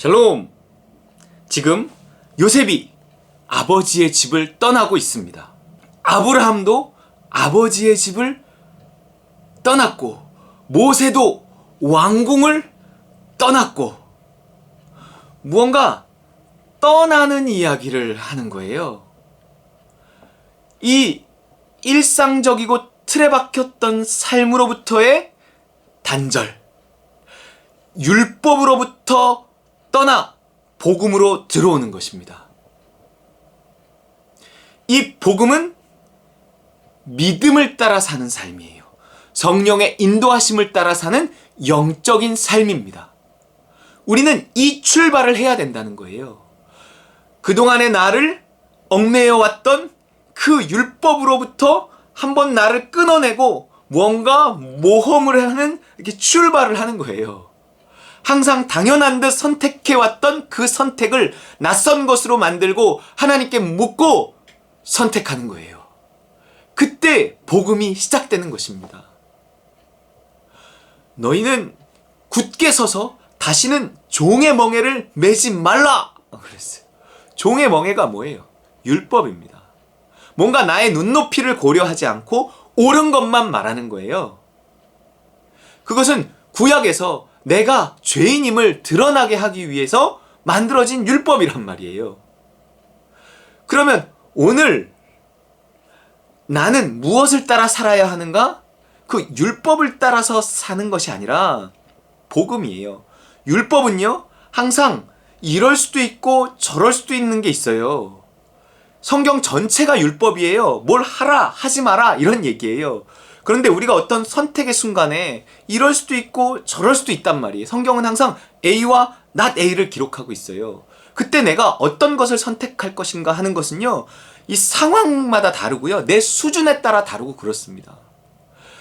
샬롬! 지금 요셉이 아버지의 집을 떠나고 있습니다. 아브라함도 아버지의 집을 떠났고, 모세도 왕궁을 떠났고, 무언가 떠나는 이야기를 하는 거예요. 이 일상적이고 틀에 박혔던 삶으로부터의 단절, 율법으로부터 떠나 복음으로 들어오는 것입니다. 이 복음은 믿음을 따라 사는 삶이에요. 성령의 인도하심을 따라 사는 영적인 삶입니다. 우리는 이 출발을 해야 된다는 거예요. 그동안의 나를 얽매여 왔던 그 율법으로부터 한번 나를 끊어내고 무언가 모험을 하는 이렇게 출발을 하는 거예요. 항상 당연한 듯 선택해왔던 그 선택을 낯선 것으로 만들고 하나님께 묻고 선택하는 거예요. 그때 복음이 시작되는 것입니다. 너희는 굳게 서서 다시는 종의 멍에를 매지 말라! 그랬어요. 종의 멍에가 뭐예요? 율법입니다. 뭔가 나의 눈높이를 고려하지 않고 옳은 것만 말하는 거예요. 그것은 구약에서 내가 죄인임을 드러나게 하기 위해서 만들어진 율법이란 말이에요. 그러면 오늘 나는 무엇을 따라 살아야 하는가? 그 율법을 따라서 사는 것이 아니라 복음이에요. 율법은요, 항상 이럴 수도 있고 저럴 수도 있는 게 있어요. 성경 전체가 율법이에요. 뭘 하라, 하지 마라 이런 얘기예요. 그런데 우리가 어떤 선택의 순간에 이럴 수도 있고 저럴 수도 있단 말이에요. 성경은 항상 A와 not A를 기록하고 있어요. 그때 내가 어떤 것을 선택할 것인가 하는 것은요, 이 상황마다 다르고요, 내 수준에 따라 다르고 그렇습니다.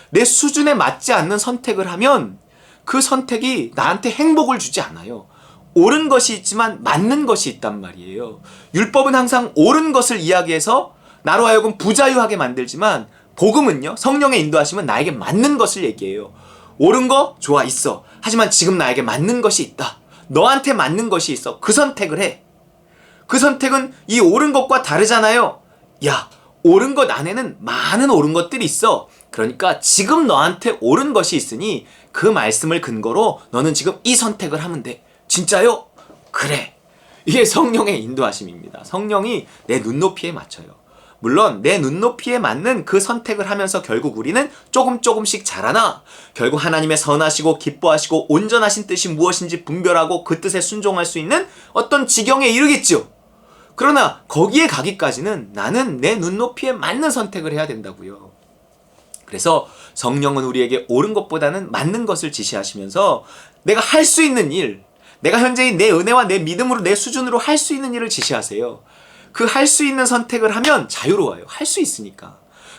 내 수준에 맞지 않는 선택을 하면 그 선택이 나한테 행복을 주지 않아요. 옳은 것이 있지만 맞는 것이 있단 말이에요. 율법은 항상 옳은 것을 이야기해서 나로 하여금 부자유하게 만들지만, 복음은요, 성령의 인도하심은 나에게 맞는 것을 얘기해요. 옳은 거 좋아, 있어. 하지만 지금 나에게 맞는 것이 있다. 너한테 맞는 것이 있어. 그 선택을 해. 그 선택은 이 옳은 것과 다르잖아요. 야, 옳은 것 안에는 많은 옳은 것들이 있어. 그러니까 지금 너한테 옳은 것이 있으니 그 말씀을 근거로 너는 지금 이 선택을 하면 돼. 진짜요? 그래. 이게 성령의 인도하심입니다. 성령이 내 눈높이에 맞춰요. 물론 내 눈높이에 맞는 그 선택을 하면서 결국 우리는 조금씩 자라나 결국 하나님의 선하시고 기뻐하시고 온전하신 뜻이 무엇인지 분별하고 그 뜻에 순종할 수 있는 어떤 지경에 이르겠죠. 그러나 거기에 가기까지는 나는 내 눈높이에 맞는 선택을 해야 된다고요. 그래서 성령은 우리에게 옳은 것보다는 맞는 것을 지시하시면서 내가 할 수 있는 일, 내가 현재의 내 은혜와 내 믿음으로 내 수준으로 할 수 있는 일을 지시하세요. 그 할 수 있는 선택을 하면 자유로워요. 할 수 있으니까.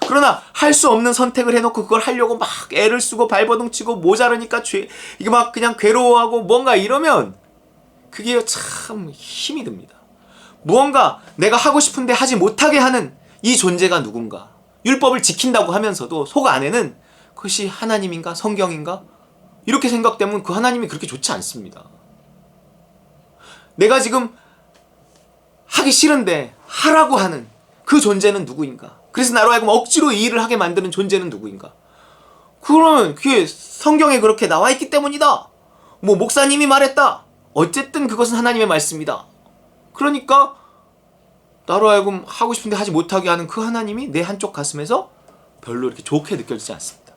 그러나 할 수 없는 선택을 해놓고 그걸 하려고 막 애를 쓰고 발버둥 치고 모자르니까 이게 막 그냥 괴로워하고 뭔가 이러면 그게 참 힘이 듭니다. 무언가 내가 하고 싶은데 하지 못하게 하는 이 존재가 누군가. 율법을 지킨다고 하면서도 속 안에는 그것이 하나님인가 성경인가 이렇게 생각되면 그 하나님이 그렇게 좋지 않습니다. 내가 지금 하기 싫은데 하라고 하는 그 존재는 누구인가? 그래서 나로 하여금 억지로 이 일을 하게 만드는 존재는 누구인가? 그러면 그게 성경에 그렇게 나와 있기 때문이다. 뭐 목사님이 말했다. 어쨌든 그것은 하나님의 말씀이다. 그러니까 나로 하여금 하고 싶은데 하지 못하게 하는 그 하나님이 내 한쪽 가슴에서 별로 이렇게 좋게 느껴지지 않습니다.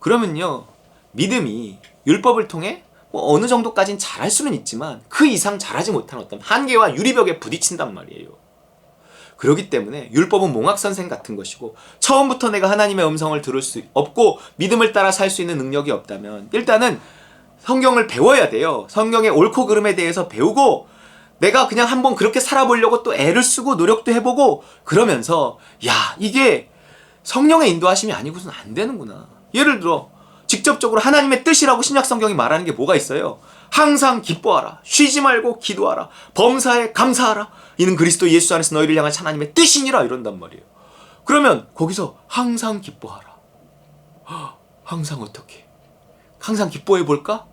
그러면요, 믿음이 율법을 통해 뭐 어느 정도까지는 잘할 수는 있지만 그 이상 잘하지 못한 어떤 한계와 유리벽에 부딪힌단 말이에요. 그렇기 때문에 율법은 몽학선생 같은 것이고, 처음부터 내가 하나님의 음성을 들을 수 없고 믿음을 따라 살 수 있는 능력이 없다면 일단은 성경을 배워야 돼요. 성경의 옳고 그름에 대해서 배우고 내가 그냥 한번 그렇게 살아보려고 또 애를 쓰고 노력도 해보고 그러면서 야, 이게 성령의 인도하심이 아니고서는 안 되는구나. 예를 들어 직접적으로 하나님의 뜻이라고 신약성경이 말하는 게 뭐가 있어요? 항상 기뻐하라. 쉬지 말고 기도하라. 범사에 감사하라. 이는 그리스도 예수 안에서 너희를 향한 하나님의 뜻이니라 이런단 말이에요. 그러면 거기서 항상 기뻐하라. 항상 어떻게? 항상 기뻐해 볼까?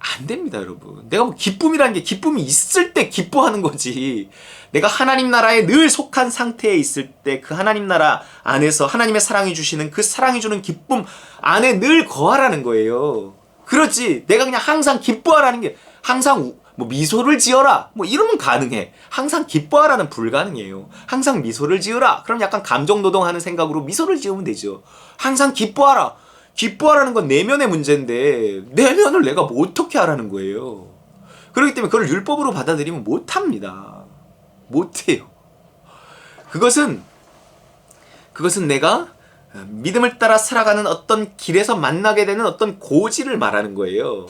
안 됩니다, 여러분. 내가 뭐 기쁨이라는 게 기쁨이 있을 때 기뻐하는 거지. 내가 하나님 나라에 늘 속한 상태에 있을 때 그 하나님 나라 안에서 하나님의 사랑이 주시는 그 사랑이 주는 기쁨 안에 늘 거하라는 거예요. 그렇지. 내가 그냥 항상 기뻐하라는 게 항상 뭐 미소를 지어라 뭐 이러면 가능해. 항상 기뻐하라는 불가능해요. 항상 미소를 지으라. 그럼 약간 감정노동하는 생각으로 미소를 지으면 되죠. 항상 기뻐하라. 기뻐하라는 건 내면의 문제인데 내면을 내가 뭐 어떻게 하라는 거예요. 그렇기 때문에 그걸 율법으로 받아들이면 못합니다. 못해요. 그것은 내가 믿음을 따라 살아가는 어떤 길에서 만나게 되는 어떤 고지를 말하는 거예요.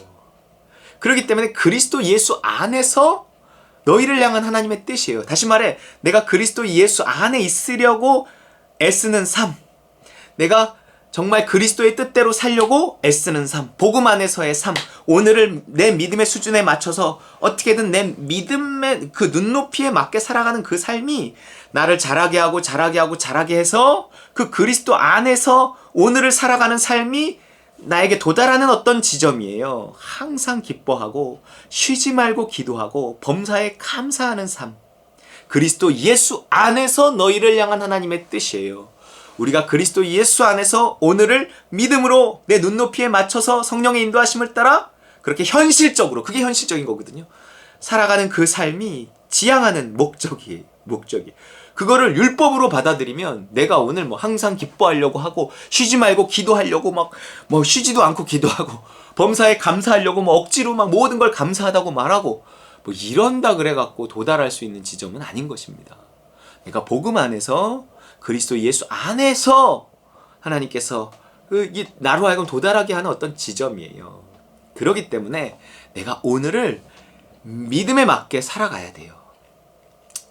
그렇기 때문에 그리스도 예수 안에서 너희를 향한 하나님의 뜻이에요. 다시 말해, 내가 그리스도 예수 안에 있으려고 애쓰는 삶, 내가 정말 그리스도의 뜻대로 살려고 애쓰는 삶, 복음 안에서의 삶, 오늘을 내 믿음의 수준에 맞춰서 어떻게든 내 믿음의 그 눈높이에 맞게 살아가는 그 삶이 나를 자라게 해서 그 그리스도 안에서 오늘을 살아가는 삶이 나에게 도달하는 어떤 지점이에요. 항상 기뻐하고 쉬지 말고 기도하고 범사에 감사하는 삶, 그리스도 예수 안에서 너희를 향한 하나님의 뜻이에요. 우리가 그리스도 예수 안에서 오늘을 믿음으로 내 눈높이에 맞춰서 성령의 인도하심을 따라 그렇게 현실적으로, 그게 현실적인 거거든요, 살아가는 그 삶이 지향하는 목적이. 그거를 율법으로 받아들이면 내가 오늘 뭐 항상 기뻐하려고 하고 쉬지 말고 기도하려고 막 뭐 쉬지도 않고 기도하고 범사에 감사하려고 뭐 억지로 막 모든 걸 감사하다고 말하고 뭐 이런다 그래갖고 도달할 수 있는 지점은 아닌 것입니다. 그러니까 복음 안에서 그리스도 예수 안에서 하나님께서 나로 하여금 도달하게 하는 어떤 지점이에요. 그렇기 때문에 내가 오늘을 믿음에 맞게 살아가야 돼요.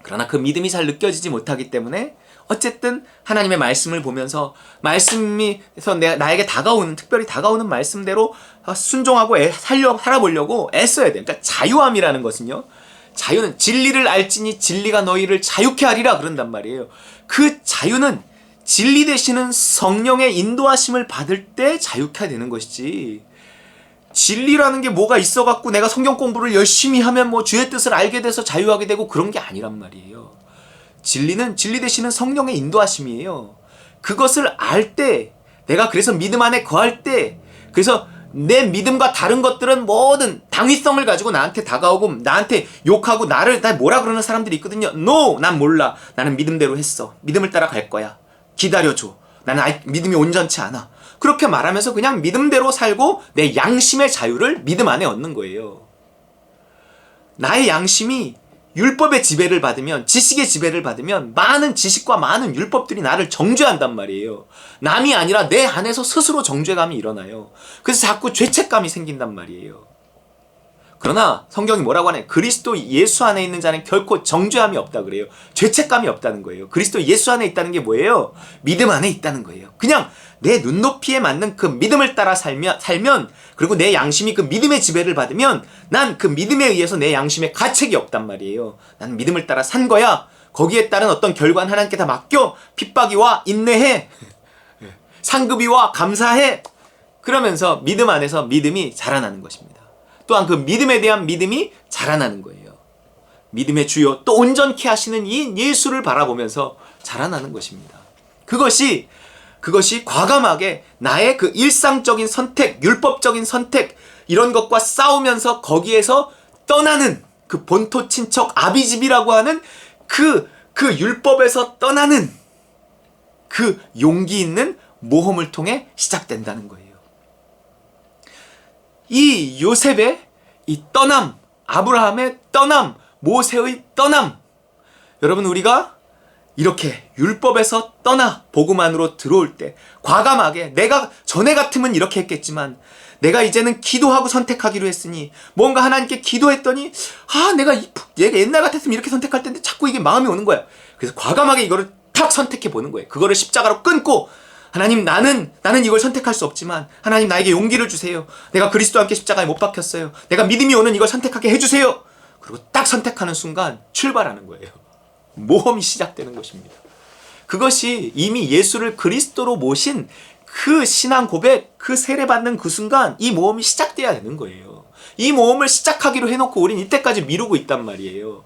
그러나 그 믿음이 잘 느껴지지 못하기 때문에 어쨌든 하나님의 말씀을 보면서 말씀에서 나에게 다가오는, 특별히 다가오는 말씀대로 순종하고 살아보려고 애써야 돼요. 그러니까 자유함이라는 것은요, 자유는 진리를 알지니 진리가 너희를 자유케 하리라 그런단 말이에요. 그 자유는 진리 되시는 성령의 인도하심을 받을 때 자유케 되는 것이지, 진리라는 게 뭐가 있어갖고 내가 성경 공부를 열심히 하면 뭐 주의 뜻을 알게 돼서 자유하게 되고 그런 게 아니란 말이에요. 진리는 진리 되시는 성령의 인도하심이에요. 그것을 알 때, 내가 그래서 믿음 안에 거할 때, 그래서 내 믿음과 다른 것들은 모든 당위성을 가지고 나한테 다가오고 나한테 욕하고 나 뭐라 그러는 사람들이 있거든요. No! 난 몰라. 나는 믿음대로 했어. 믿음을 따라 갈 거야. 기다려줘. 나는 믿음이 온전치 않아. 그렇게 말하면서 그냥 믿음대로 살고 내 양심의 자유를 믿음 안에 얻는 거예요. 나의 양심이 율법의 지배를 받으면, 지식의 지배를 받으면 많은 지식과 많은 율법들이 나를 정죄한단 말이에요. 남이 아니라 내 안에서 스스로 정죄감이 일어나요. 그래서 자꾸 죄책감이 생긴단 말이에요. 그러나 성경이 뭐라고 하냐, 그리스도 예수 안에 있는 자는 결코 정죄함이 없다 그래요. 죄책감이 없다는 거예요. 그리스도 예수 안에 있다는 게 뭐예요? 믿음 안에 있다는 거예요. 그냥 내 눈높이에 맞는 그 믿음을 따라 살면 그리고 내 양심이 그 믿음의 지배를 받으면 난 그 믿음에 의해서 내 양심에 가책이 없단 말이에요. 나는 믿음을 따라 산 거야. 거기에 따른 어떤 결과는 하나님께 다 맡겨. 핍박이 와, 인내해. 상급이 와, 감사해. 그러면서 믿음 안에서 믿음이 자라나는 것입니다. 또한 그 믿음에 대한 믿음이 자라나는 거예요. 믿음의 주요 또 온전케 하시는 이 예수를 바라보면서 자라나는 것입니다. 그것이 과감하게 나의 그 일상적인 선택, 율법적인 선택, 이런 것과 싸우면서 거기에서 떠나는 그 본토 친척 아비집이라고 하는 그 율법에서 떠나는 그 용기 있는 모험을 통해 시작된다는 거예요. 이 요셉의 이 떠남, 아브라함의 떠남, 모세의 떠남, 여러분, 우리가 이렇게 율법에서 떠나 복음 안으로 들어올 때 과감하게, 내가 전에 같으면 이렇게 했겠지만 내가 이제는 기도하고 선택하기로 했으니, 뭔가 하나님께 기도했더니 내가 옛날 같았으면 이렇게 선택할 텐데 자꾸 이게 마음이 오는 거야. 그래서 과감하게 이거를 탁 선택해 보는 거예요. 그거를 십자가로 끊고, 하나님, 나는 이걸 선택할 수 없지만 하나님, 나에게 용기를 주세요. 내가 그리스도와 함께 십자가에 못 박혔어요. 내가 믿음이 오는 이걸 선택하게 해주세요. 그리고 딱 선택하는 순간 출발하는 거예요. 모험이 시작되는 것입니다. 그것이 이미 예수를 그리스도로 모신 그 신앙 고백, 그 세례받는 그 순간 이 모험이 시작돼야 되는 거예요. 이 모험을 시작하기로 해놓고 우린 이때까지 미루고 있단 말이에요.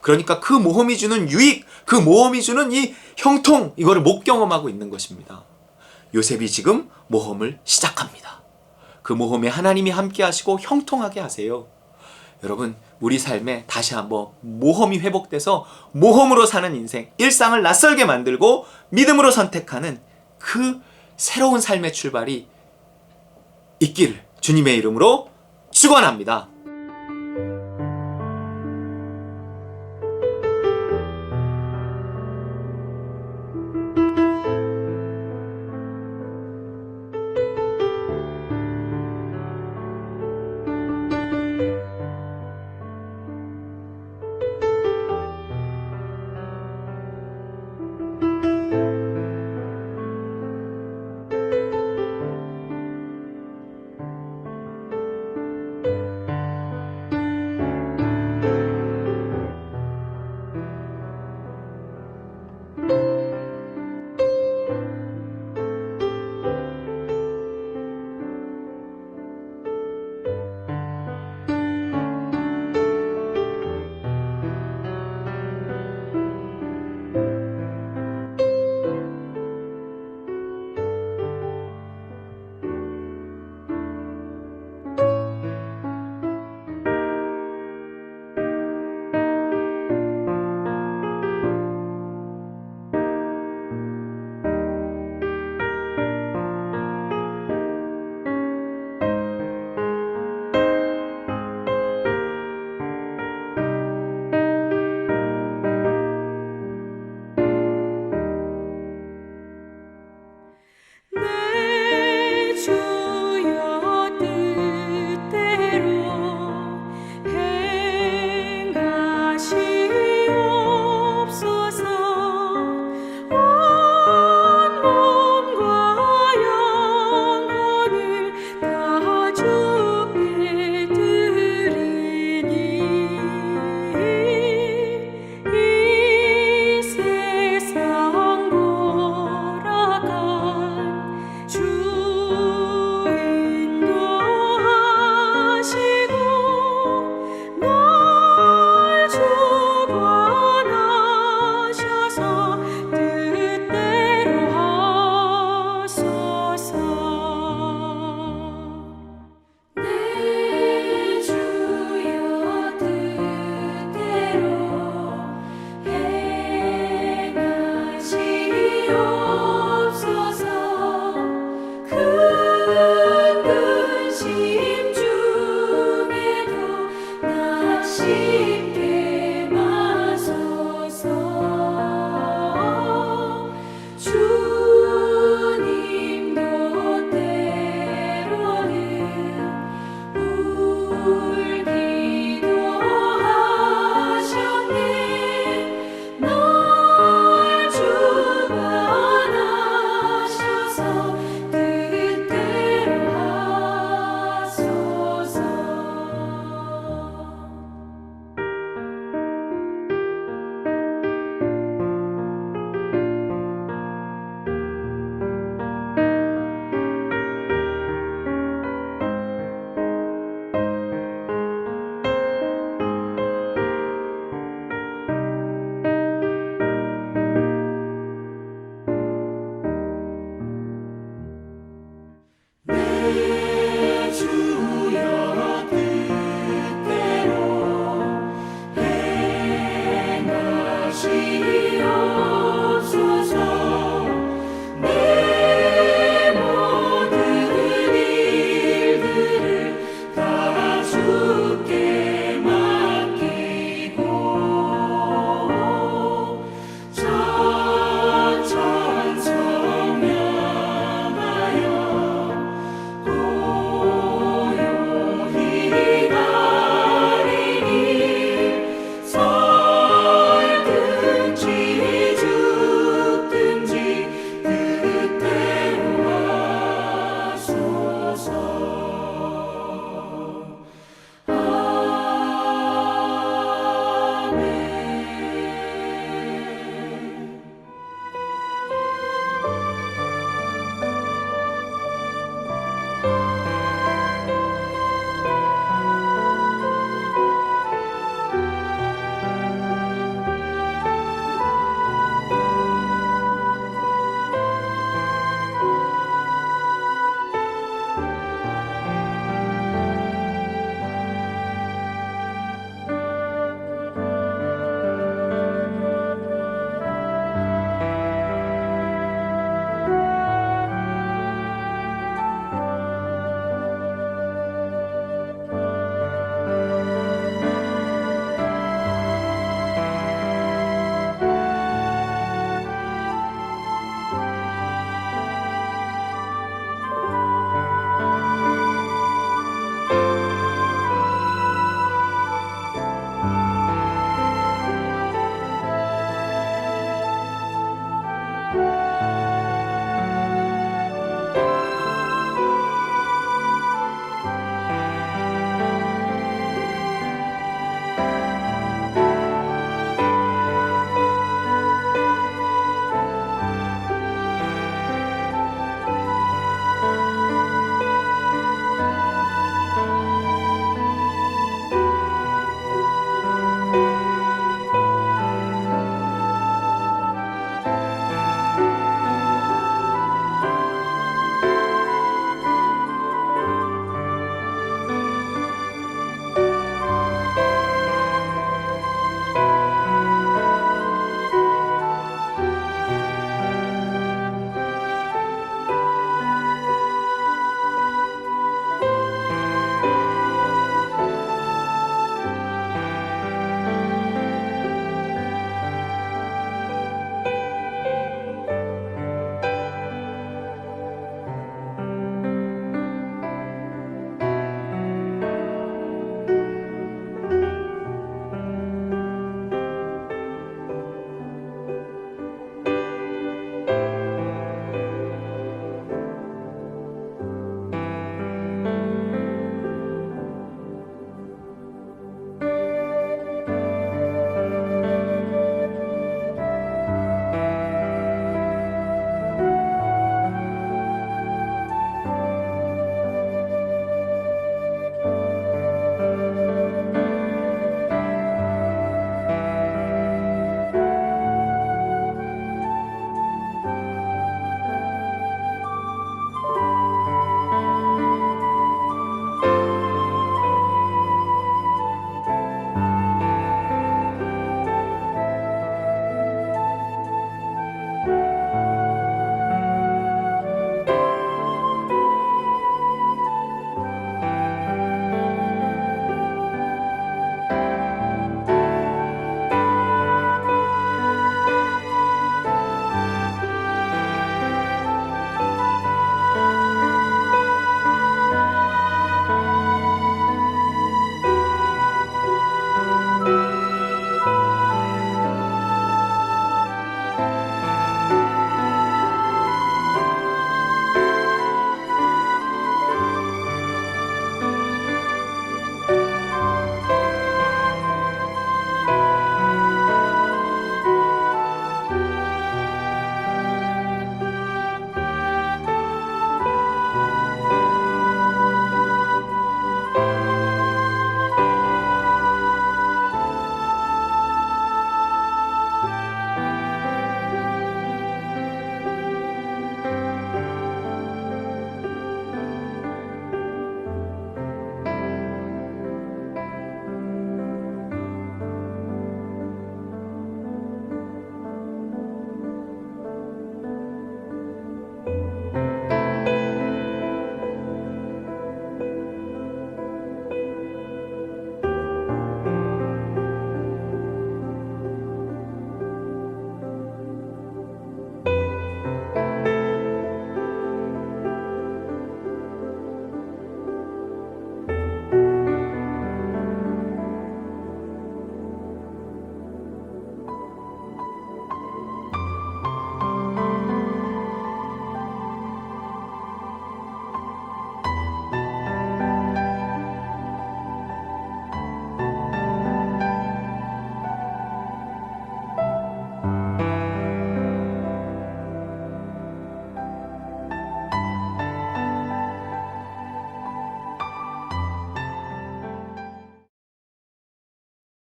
그러니까 그 모험이 주는 유익, 그 모험이 주는 이 형통, 이거를 못 경험하고 있는 것입니다. 요셉이 지금 모험을 시작합니다. 그 모험에 하나님이 함께 하시고 형통하게 하세요. 여러분, 우리 삶에 다시 한번 모험이 회복돼서 모험으로 사는 인생, 일상을 낯설게 만들고 믿음으로 선택하는 그 새로운 삶의 출발이 있기를 주님의 이름으로 축원합니다.